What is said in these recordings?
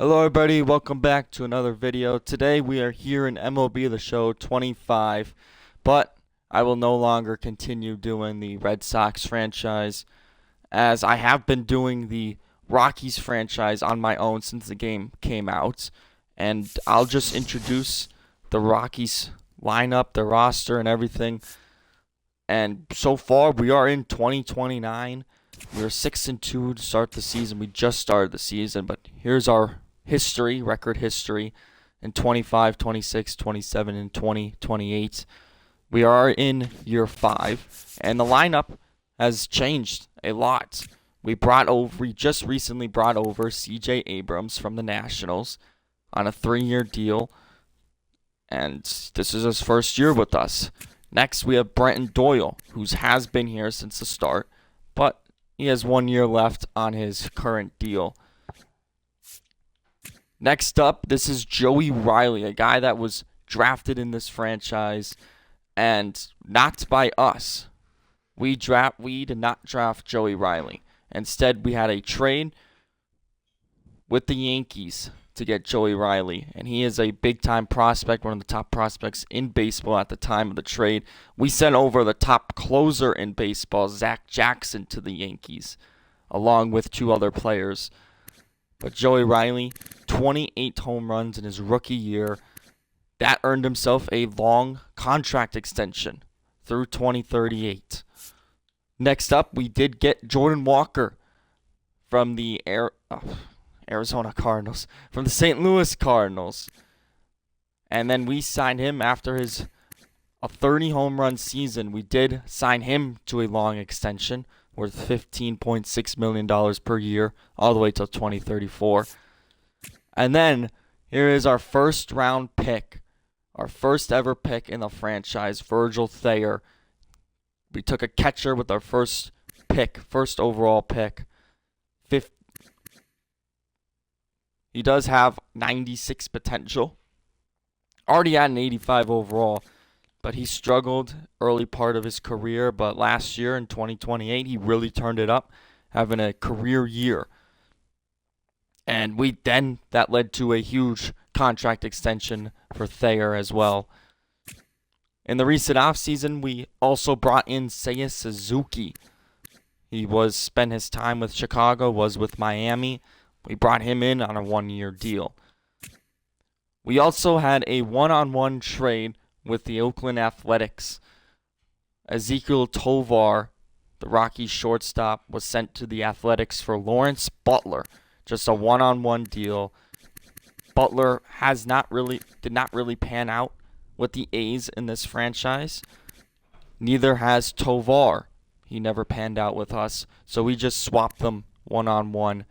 Hello everybody, welcome back to another video. Today we are here in MLB The Show 25, but I will no longer continue doing the Red Sox franchise as I have been doing the Rockies franchise on my own since the game came out. And I'll just introduce the Rockies lineup, the roster and everything. And so far we are in 2029. We're 6-2 to start the season. We just started the season, but here's our record history in 25, 26, 27, and 28. We are in year 5, and the lineup has changed a lot. We just recently brought over C.J. Abrams from the Nationals on a 3-year deal, and this is his first year with us. Next, we have Brenton Doyle, who has been here since the start, but he has 1 year left on his current deal. Next up, this is Joey Riley, a guy that was drafted in this franchise and not by us. We did not draft Joey Riley. Instead, we had a trade with the Yankees to get Joey Riley, and he is a big-time prospect, one of the top prospects in baseball at the time of the trade. We sent over the top closer in baseball, Zach Jackson, to the Yankees, along with 2 other players. But Joey Riley, 28 home runs in his rookie year. That earned himself a long contract extension through 2038. Next up, we did get Jordan Walker from the Arizona Cardinals, from the St. Louis Cardinals. And then we signed him after a 30 home run season. We did sign him to a long extension worth $15.6 million per year, all the way till 2034. And then here is our first round pick, our first ever pick in the franchise, Virgil Thayer. We took a catcher with our first overall pick. He does have 96 potential. Already had an 85 overall. But he struggled early part of his career. But last year in 2028, he really turned it up, having a career year. And that led to a huge contract extension for Thayer as well. In the recent offseason, we also brought in Seiya Suzuki. He spent his time with Chicago, was with Miami. We brought him in on a 1-year deal. We also had a one-on-one trade with the Oakland Athletics. Ezekiel Tovar, the Rockies shortstop, was sent to the Athletics for Lawrence Butler. Just a one-on-one deal. Butler did not really pan out with the A's in this franchise. Neither has Tovar. He never panned out with us, so we just swapped them one-on-one.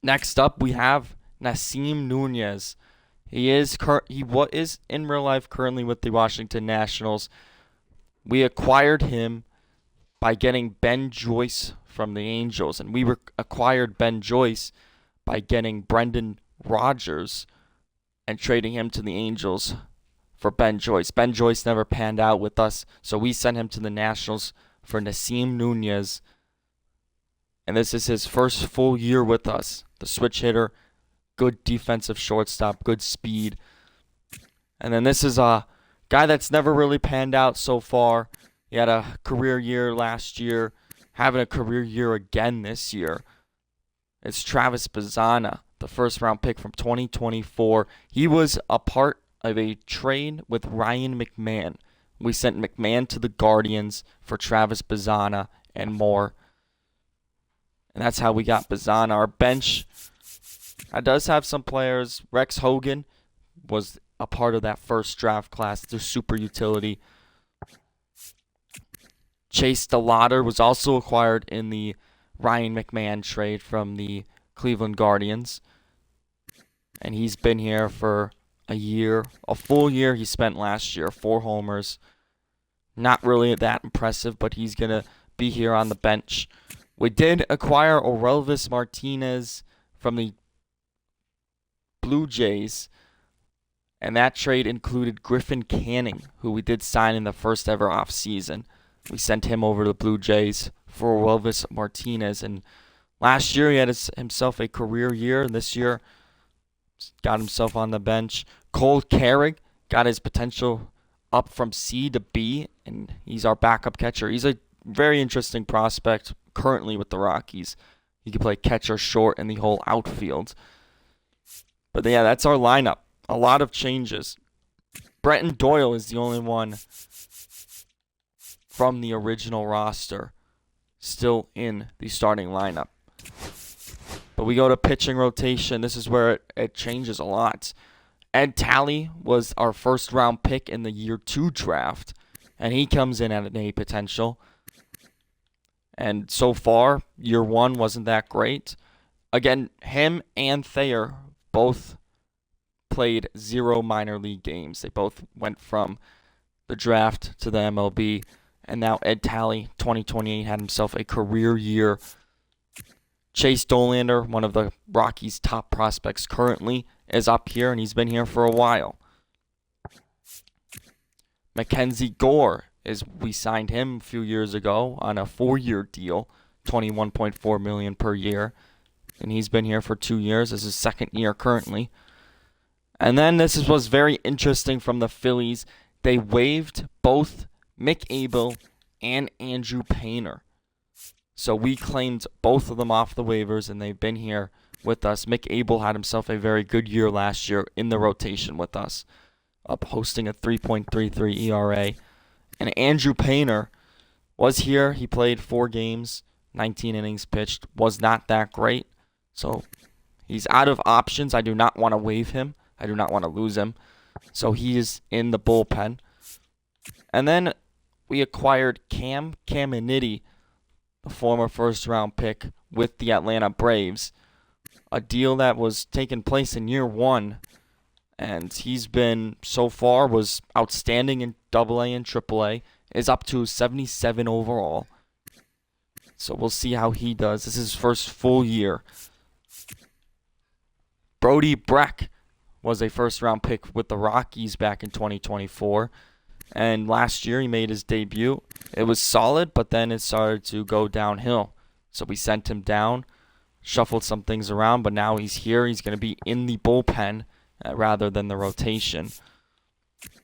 Next up, we have Nasim Nunez. He is in real life currently with the Washington Nationals. We acquired him by getting Ben Joyce from the Angels, and we acquired Ben Joyce by getting Brendan Rodgers and trading him to the Angels for Ben Joyce. Ben Joyce never panned out with us, so we sent him to the Nationals for Nasim Nunez. And this is his first full year with us. The switch hitter, good defensive shortstop, good speed. And then this is a guy that's never really panned out so far. He had a career year last year, having a career year again this year. It's Travis Bazzana, the first-round pick from 2024. He was a part of a trade with Ryan McMahon. We sent McMahon to the Guardians for Travis Bazzana and more. And that's how we got Bazzana. Our bench does have some players. Rex Hogan was a part of that first draft class through super utility. Chase DeLauder was also acquired in the Ryan McMahon trade from the Cleveland Guardians. And he's been here for a full year he spent last year, 4 homers. Not really that impressive, but he's going to be here on the bench. We did acquire Orelvis Martinez from the Blue Jays, and that trade included Griffin Canning, who we did sign in the first ever offseason. We sent him over to the Blue Jays for Orelvis Martinez, and Last year, he had himself a career year. This year, got himself on the bench. Cole Carrick got his potential up from C to B, and he's our backup catcher. He's a very interesting prospect currently with the Rockies. He can play catcher, short, and the whole outfield. But yeah, that's our lineup. A lot of changes. Brenton Doyle is the only one from the original roster still in the starting lineup. But we go to pitching rotation. This is where it changes a lot. Ed Talley was our first round pick in the year 2 draft, and he comes in at an A potential. And so far, year 1 wasn't that great. Again, him and Thayer both played 0 minor league games. They both went from the draft to the MLB. And now Ed Talley, 2028, had himself a career year. Chase Dollander, one of the Rockies' top prospects currently, is up here, and he's been here for a while. Mackenzie Gore, we signed him a few years ago on a 4-year deal, $21.4 million per year, and he's been here for 2 years. This is his second year currently. And then this was very interesting from the Phillies. They waived both Mick Abel and Andrew Painter. So we claimed both of them off the waivers, and they've been here with us. Mick Abel had himself a very good year last year in the rotation with us, posting a 3.33 ERA. And Andrew Painter was here. He played 4 games, 19 innings pitched. Was not that great. So he's out of options. I do not want to waive him. I do not want to lose him. So he is in the bullpen. And then we acquired Cam Caminiti, the former first-round pick with the Atlanta Braves, a deal that was taking place in year 1, and he's been, so far, was outstanding in AA and AAA, is up to 77 overall. So we'll see how he does. This is his first full year. Brody Breck was a first-round pick with the Rockies back in 2024. And last year he made his debut. It was solid, but then it started to go downhill. So we sent him down, shuffled some things around, but now he's here. He's going to be in the bullpen rather than the rotation.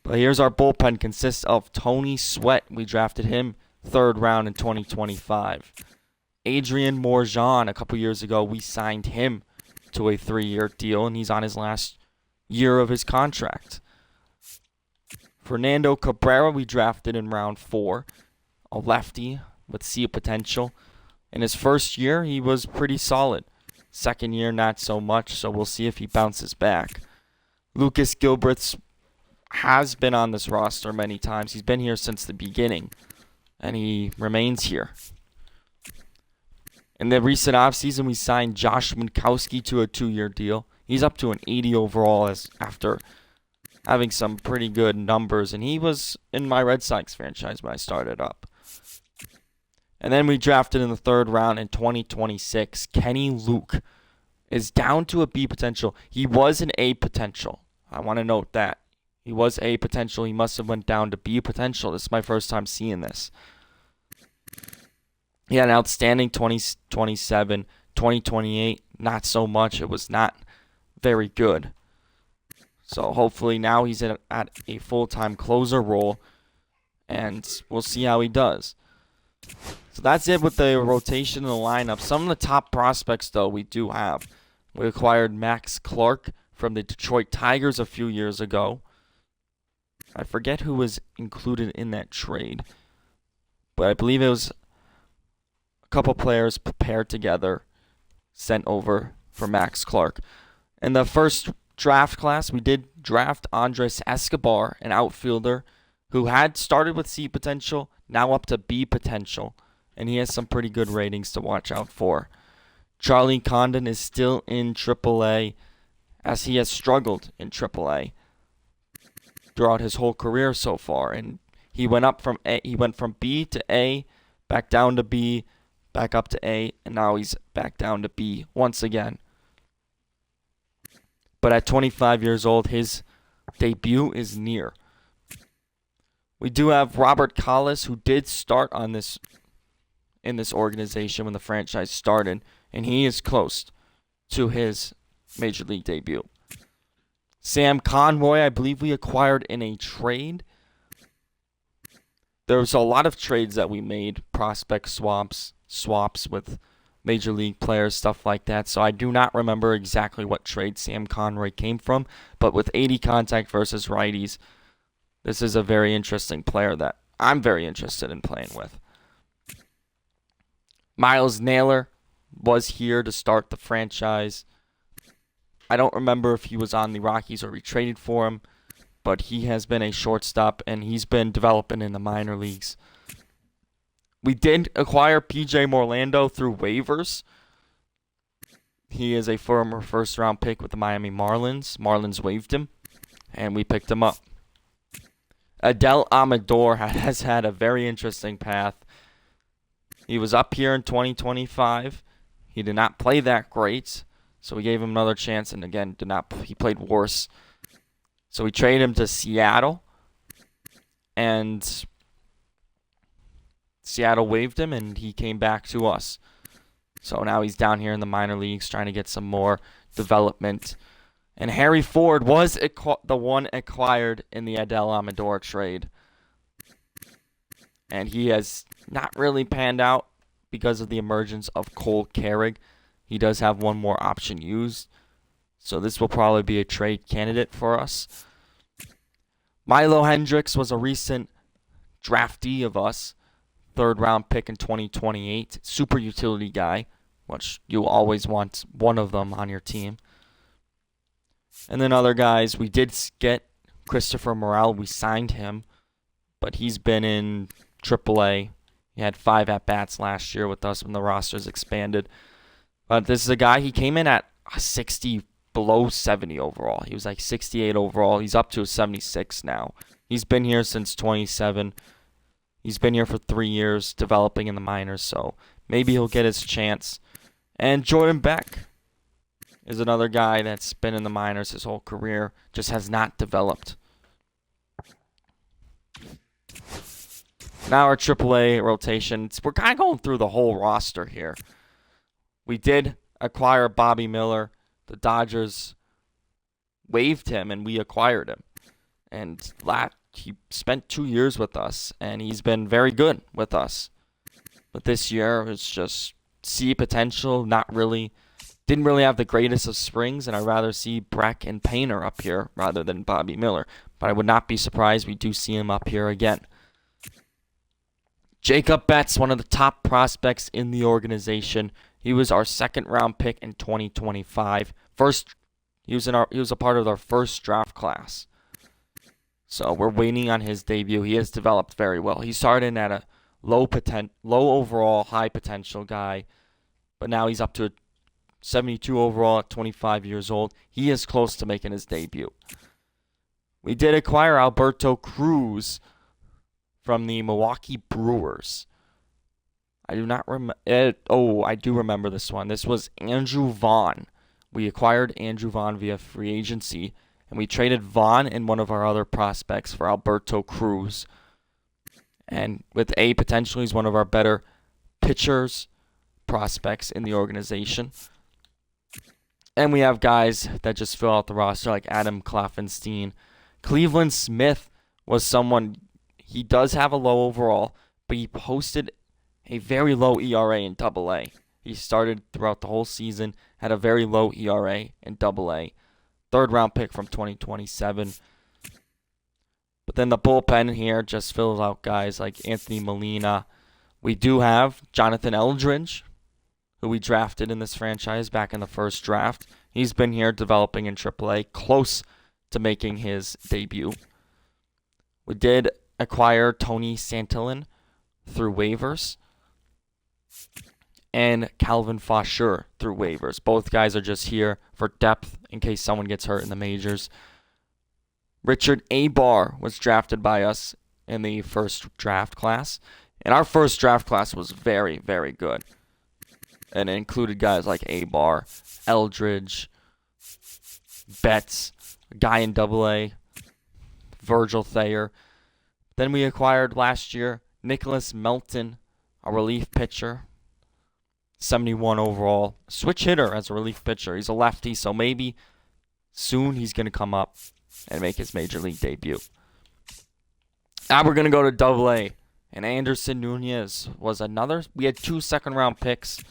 But here's our bullpen. Consists of Tony Sweat. We drafted him 3rd round in 2025. Adrian Morjan, a couple years ago, we signed him to a 3-year deal, and he's on his last year of his contract. Fernando Cabrera, we drafted in round 4, a lefty with C potential. In his first year, he was pretty solid. Second year, not so much, so we'll see if he bounces back. Lucas Gilbreth has been on this roster many times. He's been here since the beginning, and he remains here. In the recent offseason, we signed Josh Minkowski to a 2-year deal. He's up to an 80 overall after having some pretty good numbers, and he was in my Red Sox franchise when I started up. And then we drafted in the 3rd round in 2026. Kenny Luke is down to a B potential. He was an A potential. I want to note that. He was A potential. He must have went down to B potential. This is my first time seeing this. He had an outstanding 2027, 2028. Not so much. It was not very good. So hopefully now he's at a full-time closer role, and we'll see how he does. So that's it with the rotation in the lineup. Some of the top prospects, though, we do have. We acquired Max Clark from the Detroit Tigers a few years ago. I forget who was included in that trade, but I believe it was a couple players paired together, sent over for Max Clark. In the first draft class, we did draft Andres Escobar, an outfielder who had started with C potential, now up to B potential, and he has some pretty good ratings to watch out for. Charlie Condon is still in AAA, as he has struggled in AAA throughout his whole career so far, and he went from B to A, back down to B, back up to A, and now he's back down to B once again. But at 25 years old, his debut is near. We do have Robert Collis, who did start in this organization when the franchise started and he is close to his Major League debut. Sam Conroy, I believe we acquired in a trade. There was a lot of trades that we made, prospect swaps with Major League players, stuff like that. So I do not remember exactly what trade Sam Conroy came from, but with 80 contact versus righties, this is a very interesting player that I'm very interested in playing with. Miles Naylor was here to start the franchise. I don't remember if he was on the Rockies or we traded for him, but he has been a shortstop and he's been developing in the minor leagues. We did acquire PJ Morlando through waivers. He is a former first-round pick with the Miami Marlins. Marlins waived him, and we picked him up. Adel Amador has had a very interesting path. He was up here in 2025. He did not play that great, so we gave him another chance, and again, he played worse. So we traded him to Seattle, and Seattle waived him, and he came back to us. So now he's down here in the minor leagues trying to get some more development. And Harry Ford was the one acquired in the Adel Amador trade. And he has not really panned out because of the emergence of Cole Carrig. He does have one more option used. So this will probably be a trade candidate for us. Milo Hendricks was a recent draftee of us. Third-round pick in 2028. Super utility guy, which you always want one of them on your team. And then other guys, we did get Christopher Morel. We signed him, but he's been in AAA. He had 5 at-bats last year with us when the rosters expanded. But this is a guy, he came in at 60, below 70 overall. He was like 68 overall. He's up to a 76 now. He's been here since 27. He's been here for 3 years, developing in the minors, so maybe he'll get his chance. And Jordan Beck is another guy that's been in the minors his whole career, just has not developed. Now our AAA rotation, we're kind of going through the whole roster here. We did acquire Bobby Miller. The Dodgers waived him, and we acquired him. And he spent 2 years with us, and he's been very good with us. But this year, it's just see potential, not really. Didn't really have the greatest of springs, and I'd rather see Breck and Painter up here rather than Bobby Miller. But I would not be surprised we do see him up here again. Jacob Betts, one of the top prospects in the organization. He was our second-round pick in 2025. He was a part of our first draft class. So we're waiting on his debut. He has developed very well. He started at a low overall, high potential guy, but now he's up to a 72 overall at 25 years old. He is close to making his debut. We did acquire Alberto Cruz from the Milwaukee Brewers. I do not remember. I do remember this one. This was Andrew Vaughn. We acquired Andrew Vaughn via free agency, and we traded Vaughn and one of our other prospects for Alberto Cruz. And with potentially he's one of our better pitchers, prospects in the organization. And we have guys that just fill out the roster like Adam Kloffenstein. Cleveland Smith was someone, he does have a low overall, but he posted a very low ERA in AA. He started throughout the whole season, had a very low ERA in AA. Third-round pick from 2027. But then the bullpen here just fills out guys like Anthony Molina. We do have Jonathan Eldridge, who we drafted in this franchise back in the first draft. He's been here developing in AAA, close to making his debut. We did acquire Tony Santillan through waivers and Calvin Faucher through waivers. Both guys are just here for depth in case someone gets hurt in the majors. Richard Abar was drafted by us in the first draft class. And our first draft class was very, very good. And it included guys like Abar, Eldridge, Betts, a guy in AA, Virgil Thayer. Then we acquired last year Nicholas Melton, a relief pitcher. 71 overall. Switch hitter as a relief pitcher. He's a lefty, so maybe soon he's going to come up and make his major league debut. Now we're going to go to Double-A. And Anderson Nunez was another. We had 2 second-round picks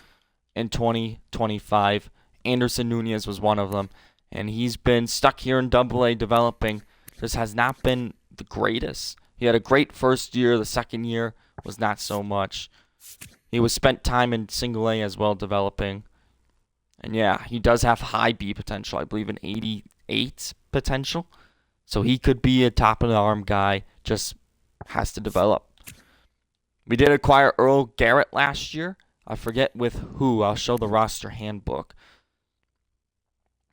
in 2025. Anderson Nunez was one of them. And he's been stuck here in Double-A developing. Just has not been the greatest. He had a great first year. The second year was not so much. He was spent time in Single-A as well developing. And yeah, he does have high B potential. I believe an 88 potential. So he could be a top-of-the-arm guy. Just has to develop. We did acquire Earl Garrett last year. I forget with who. I'll show the roster handbook.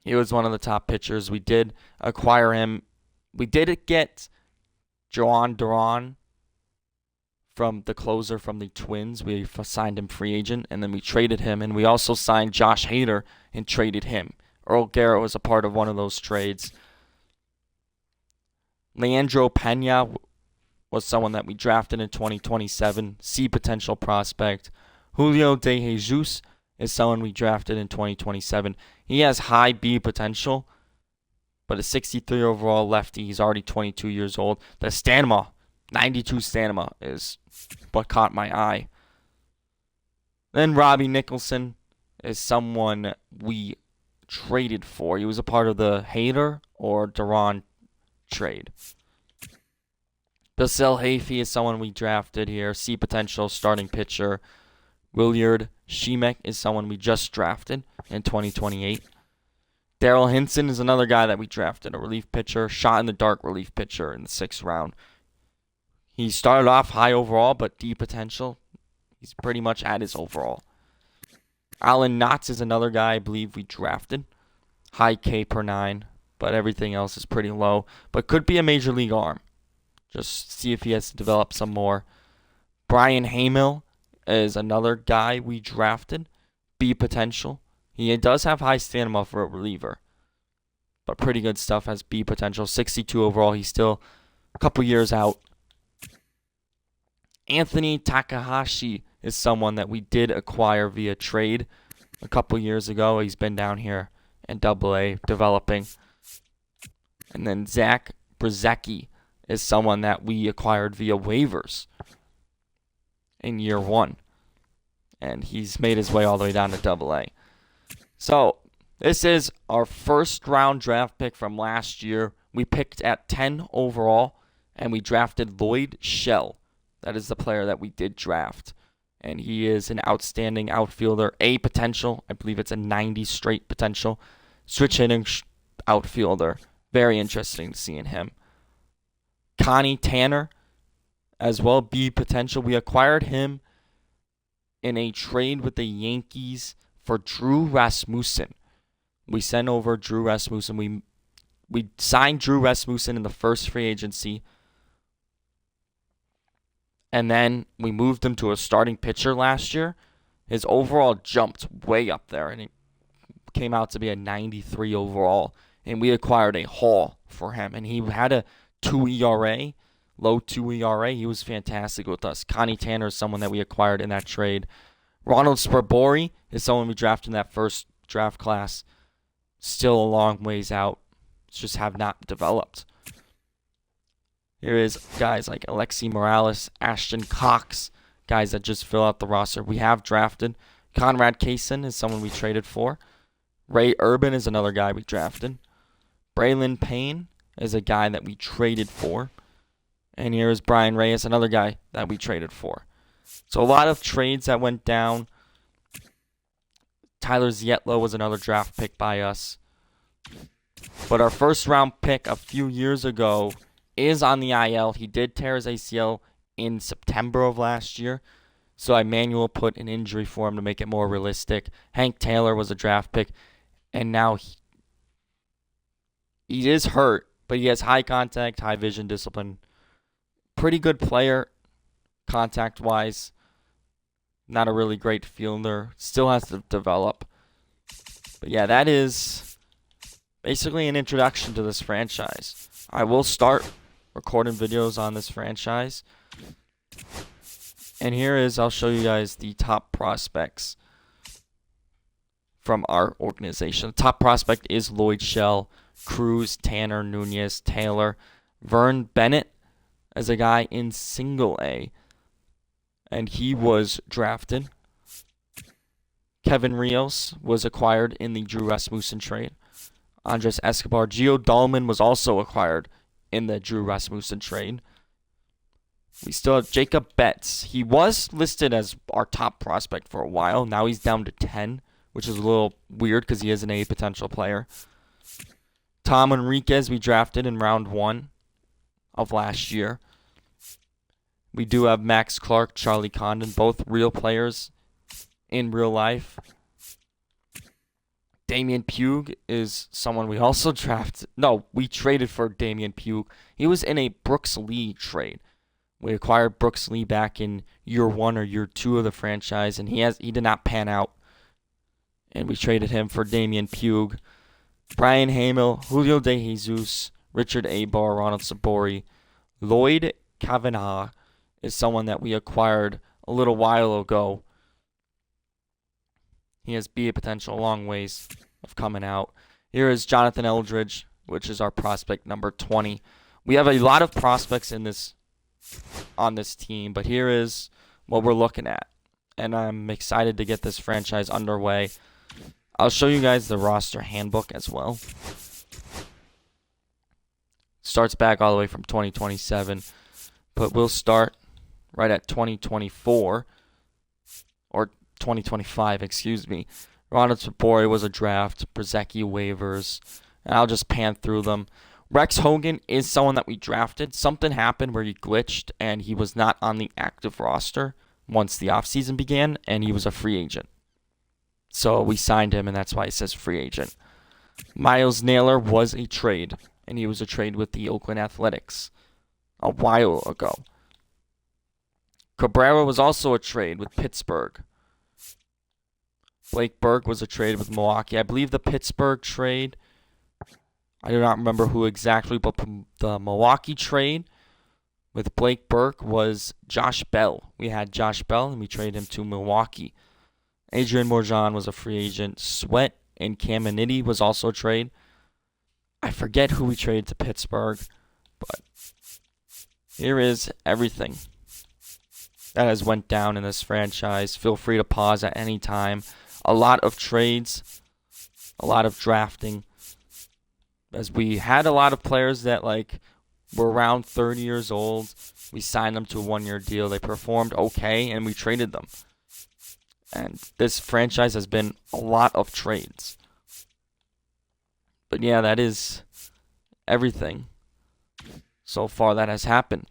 He was one of the top pitchers. We did acquire him. We did get Joan Duran from the closer from the Twins. We signed him free agent, and then we traded him. And we also signed Josh Hader and traded him. Earl Garrett was a part of one of those trades. Leandro Pena was someone that we drafted in 2027. C potential prospect. Julio De Jesus is someone we drafted in 2027. He has high B potential, but a 63 overall lefty. He's already 22 years old. The stamina, 92 stamina, is what caught my eye. Then Robbie Nicholson is someone we traded for. He was a part of the Hader or Duran trade. Basil Hafey is someone we drafted here. C potential starting pitcher. Willard Shemek is someone we just drafted in 2028. Daryl Hinson is another guy that we drafted, a relief pitcher, shot in the dark relief pitcher in the 6th round. He started off high overall, but D potential. He's pretty much at his overall. Alan Knotts is another guy I believe we drafted. High K per 9, but everything else is pretty low. But could be a major league arm. Just see if he has to develop some more. Brian Hamill is another guy we drafted. B potential. He does have high stamina for a reliever, but pretty good stuff. Has B potential. 62 overall. He's still a couple years out. Anthony Takahashi is someone that we did acquire via trade a couple years ago. He's been down here in Double-A developing. And then Zach Brzezicki is someone that we acquired via waivers in year 1. And he's made his way all the way down to Double-A. So, this is our first round draft pick from last year. We picked at 10 overall, and we drafted Lloyd Shell. That is the player that we did draft. And he is an outstanding outfielder. A potential. I believe it's a 90 straight potential. Switch hitting outfielder. Very interesting to see in him. Connie Tanner as well. B potential. We acquired him in a trade with the Yankees for Drew Rasmussen. We sent over Drew Rasmussen. We signed Drew Rasmussen in the first free agency. And then we moved him to a starting pitcher last year. His overall jumped way up there, and he came out to be a 93 overall. And we acquired a haul for him. And he had a 2 ERA, low 2 ERA. He was fantastic with us. Connie Tanner is someone that we acquired in that trade. Ronald Sparbory is someone we drafted in that first draft class. Still a long ways out. Just have not developed. Here is guys like Alexi Morales, Ashton Cox, guys that just fill out the roster. We have drafted. Conrad Kaysen is someone we traded for. Ray Urban is another guy we drafted. Braylon Payne is a guy that we traded for. And here is Brian Reyes, another guy that we traded for. So a lot of trades that went down. Tyler Zietlow was another draft pick by us. But our first round pick a few years ago is on the IL. He did tear his ACL in September of last year. So I manually put an injury for him to make it more realistic. Hank Taylor was a draft pick. And now he is hurt, but he has high contact, high vision, discipline. Pretty good player contact-wise. Not a really great fielder. Still has to develop. But yeah, that is basically an introduction to this franchise. I will start recording videos on this franchise. And here is, I'll show you guys the top prospects from our organization. The top prospect is Lloyd Shell, Cruz, Tanner, Nunez, Taylor, Vern Bennett as a guy in single A, and he was drafted. Kevin Rios was acquired in the Drew Rasmussen trade. Andres Escobar, Gio Dahlman was also acquired in the Drew Rasmussen trade. We still have Jacob Betts. He was listed as our top prospect for a while. Now he's down to 10, which is a little weird because he is an A potential player. Tom Enriquez we drafted in round 1 of last year. We do have Max Clark, Charlie Condon, both real players in real life. Damian Pugh is someone we also drafted. No, we traded for Damian Pugh. He was in a Brooks Lee trade. We acquired Brooks Lee back in year 1 or year 2 of the franchise, and he did not pan out. And we traded him for Damian Pugh. Brian Hamel, Julio De Jesus, Richard Abar, Ronald Sabori. Lloyd Kavanaugh is someone that we acquired a little while ago. He has B potential, long ways of coming out. Here is Jonathan Eldridge, which is our prospect number 20. We have a lot of prospects on this team, but here is what we're looking at. And I'm excited to get this franchise underway. I'll show you guys the roster handbook as well. Starts back all the way from 2027, but we'll start right at 2024, or 2025, excuse me. Ronald Sabori was a draft, Brzezicki waivers, and I'll just pan through them. Rex Hogan is someone that we drafted. Something happened where he glitched, and he was not on the active roster once the offseason began, and he was a free agent. So we signed him, and that's why it says free agent. Miles Naylor was a trade, and he was a trade with the Oakland Athletics a while ago. Cabrera was also a trade with Pittsburgh. Blake Burke was a trade with Milwaukee. I believe the Pittsburgh trade, I do not remember who exactly, but the Milwaukee trade with Blake Burke was Josh Bell. We had Josh Bell, and we traded him to Milwaukee. Adrian Morjan was a free agent. Sweat and Caminiti was also a trade. I forget who we traded to Pittsburgh, but here is everything that has went down in this franchise. Feel free to pause at any time. A lot of trades, a lot of drafting, as we had a lot of players that were around 30 years old. We signed them to a 1-year deal. They performed okay, and we traded them. And this franchise has been a lot of trades. But yeah, that is everything so far that has happened.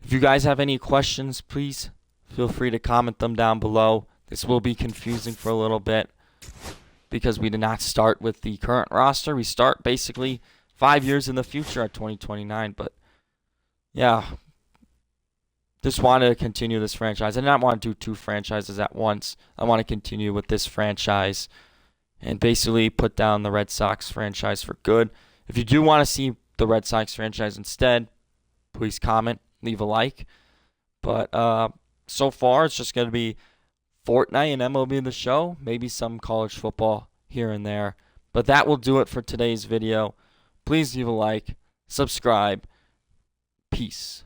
If you guys have any questions, please feel free to comment them down below. This will be confusing for a little bit because we did not start with the current roster. We start basically 5 years in the future at 2029. But yeah, just wanted to continue this franchise. I did not want to do 2 franchises at once. I want to continue with this franchise and basically put down the Red Sox franchise for good. If you do want to see the Red Sox franchise instead, please comment, leave a like. But so far, it's just going to be Fortnite and MLB The Show, maybe some college football here and there. But that will do it for today's video. Please leave a like, subscribe. Peace.